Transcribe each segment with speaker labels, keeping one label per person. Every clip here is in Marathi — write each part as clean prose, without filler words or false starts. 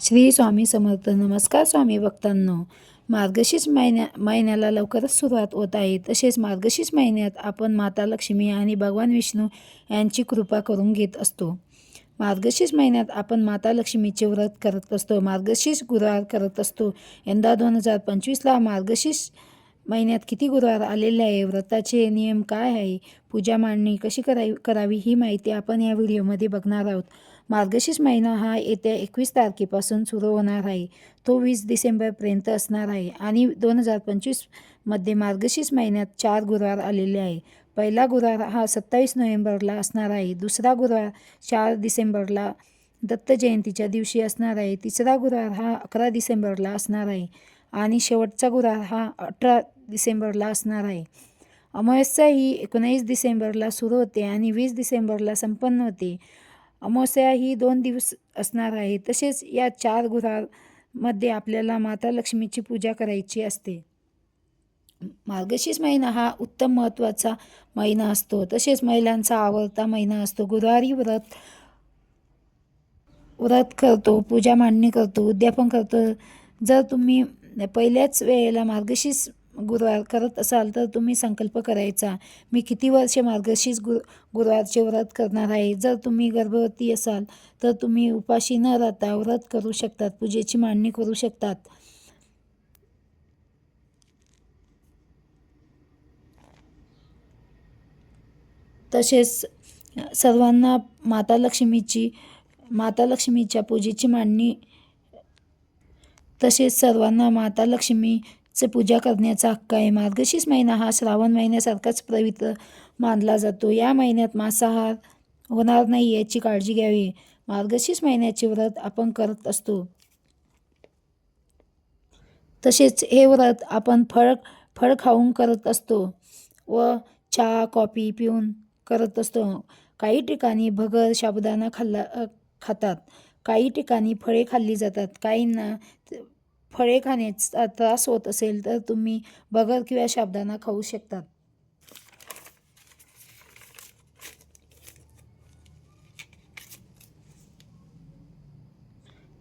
Speaker 1: श्री स्वामी समर्थ. नमस्कार स्वामी भक्तांनो. मार्गशीर्ष महिन्याला लवकरच सुरुवात होत आहे. तसेच मार्गशीर्ष महिन्यात आपण माता लक्ष्मी आणि भगवान विष्णू यांची कृपा करून घेत असतो. मार्गशीर्ष महिन्यात आपण माता लक्ष्मीचे व्रत करत असतो. मार्गशीर्ष गुरुवार करत असतो. यंदा 2025ला मार्गशीर्ष महिन्यात किती गुरुवार आलेले आहे, व्रताचे नियम काय आहे, पूजा मांडणी कशी करावी ही माहिती आपण या व्हिडिओमध्ये बघणार आहोत. मार्गशीर्ष महिना हा येत्या 21 तारखेपासून सुरू होणार आहे. तो 20 डिसेंबरपर्यंत असणार आहे आणि 2025मध्ये मार्गशीर्ष महिन्यात 4 गुरुवार आलेले आहे. पहिला गुरुवार हा 27 नोव्हेंबरला असणार आहे. दुसरा गुरुवार 4 डिसेंबरला दत्त जयंतीच्या दिवशी असणार आहे. तिसरा गुरुवार हा 11 डिसेंबरला असणार आहे आणि शेवटचा गुरुवार हा 18 डिसेंबरला असणार आहे. अमावस्या ही 19 डिसेंबरला सुरू होते आणि 20 डिसेंबरला संपन्न होते. अमावस्या ही 2 दिवस असणार आहे. तसेच या 4 गुरुवारमध्ये आपल्याला माता लक्ष्मीची पूजा करायची असते. मार्गशीर्ष महिना हा उत्तम महत्त्वाचा महिना असतो. तसेच महिलांचा आवडता महिना असतो. गुरुवारी व्रत करतो, पूजा मांडणी करतो, उद्यापन करतो. जर तुम्ही पहिल्याच वेळेला मार्गशीर्ष गुरुवार करत असाल तर तुम्ही संकल्प करायचा, मी किती वर्ष मार्गशीर्ष गुरुवारचे व्रत करणार आहे. जर तुम्ही गर्भवती असाल तर तुम्ही उपाशी न राहता व्रत करू शकतात, पूजेची मांडणी करू शकतात. तसेच सर्वांना माता लक्ष्मीच्या पूजेची मांडणी तसेच सर्वांना माता लक्ष्मीचे पूजा करण्याचा हक्क आहे. मार्गशीर्ष महिना हा श्रावण महिन्यासारखाच पवित्र मानला जातो. या महिन्यात मांसाहार होणार नाही याची काळजी घ्यावी. मार्गशीर्ष महिन्याचे व्रत आपण करत असतो. तसेच हे व्रत आपण फळ खाऊन करत असतो व चहा कॉफी पिऊन करत असतो. काही ठिकाणी भगर साबुदाणा खातात, काही ठिकाणी फळे खाल्ली जातात. काहींना फळे खाण्याचा त्रास होत असेल तर तुम्ही भगर किंवा साबुदाणा खाऊ शकतात.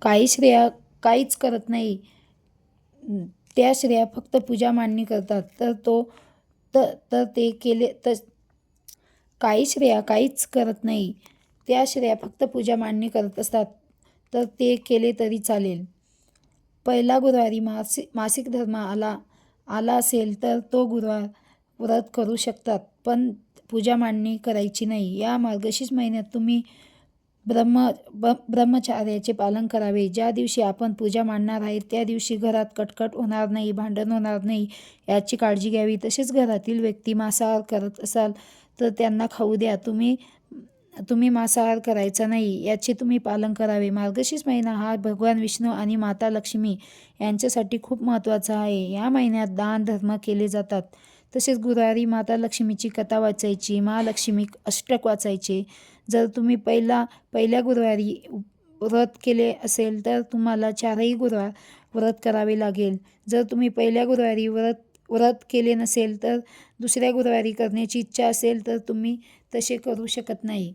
Speaker 1: काही स्त्रिया काहीच करत नाही, त्या स्त्रिया फक्त पूजा मांडणी करतात तर ते केले तर काही स्त्रिया काहीच करत नाही, त्या स्त्रिया फक्त पूजा मांडणी करत असतात तर ते केले तरी चालेल. पहिला गुरुवारी मासिक धर्म आला असेल तर तो गुरुवार व्रत करू शकतात, पण पूजा मांडणी करायची नाही. या मार्गशीर्ष महिन्यात तुम्ही ब्रह्मचर्याचे पालन करावे. ज्या दिवशी आपण पूजा मांडणार आहे त्या दिवशी घरात कटकट होणार नाही, भांडण होणार नाही याची काळजी घ्यावी. तसेच घरातील व्यक्ती मांसाहार करत असाल तर त्यांना खाऊ द्या. तुम्ही मांसाहार करायचा नाही याचे तुम्ही पालन करावे. मार्गशीर्ष महिना हा भगवान विष्णू आणि माता लक्ष्मी यांच्यासाठी खूप महत्त्वाचा आहे. या महिन्यात दान धर्म केले जातात. तसेच गुरुवारी माता लक्ष्मीची कथा वाचायची, महालक्ष्मी अष्टक वाचायचे. जर तुम्ही पहिल्या गुरुवारी व्रत केले असेल तर तुम्हाला 4ही गुरुवार व्रत करावे लागेल. जर तुम्ही पहिल्या गुरुवारी व्रत केले नसेल तर दुसऱ्या गुरुवारी करण्याची इच्छा असेल तर तुम्ही तसे करू शकत नाही.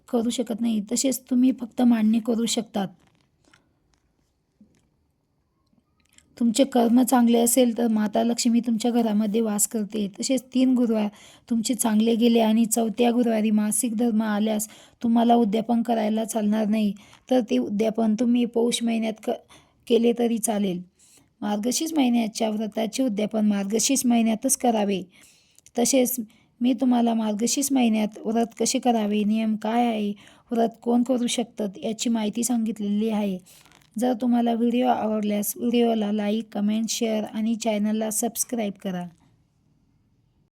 Speaker 1: करू शकत नाही. तसेच तुम्ही फक्त मांडणी करू शकतात. तुमचे कर्म चांगले असेल तर माता लक्ष्मी तुमच्या घरामध्ये वास करते. तसेच 3 गुरुवार तुमचे चांगले गेले आणि 4थ्या गुरुवारी मासिक धर्म आल्यास तुम्हाला उद्यापन करायला चालणार नाही, तर ते उद्यापन तुम्ही पौष महिन्यात केले तरी चालेल. मार्गशीर्ष महिन्याच्या व्रताचे उद्यापन मार्गशीर्ष महिन्यातच करावे. तसेच मी तुम्हाला मार्गशीर्ष महिन्यात व्रत कसे करावे, नियम काय आहे, व्रत कोण करू शकतात याची माहिती सांगितलेली आहे. जर तुम्हाला व्हिडिओ आवडल्यास व्हिडिओला लाईक, कमेंट, शेअर आणि चॅनलला सबस्क्राईब करा.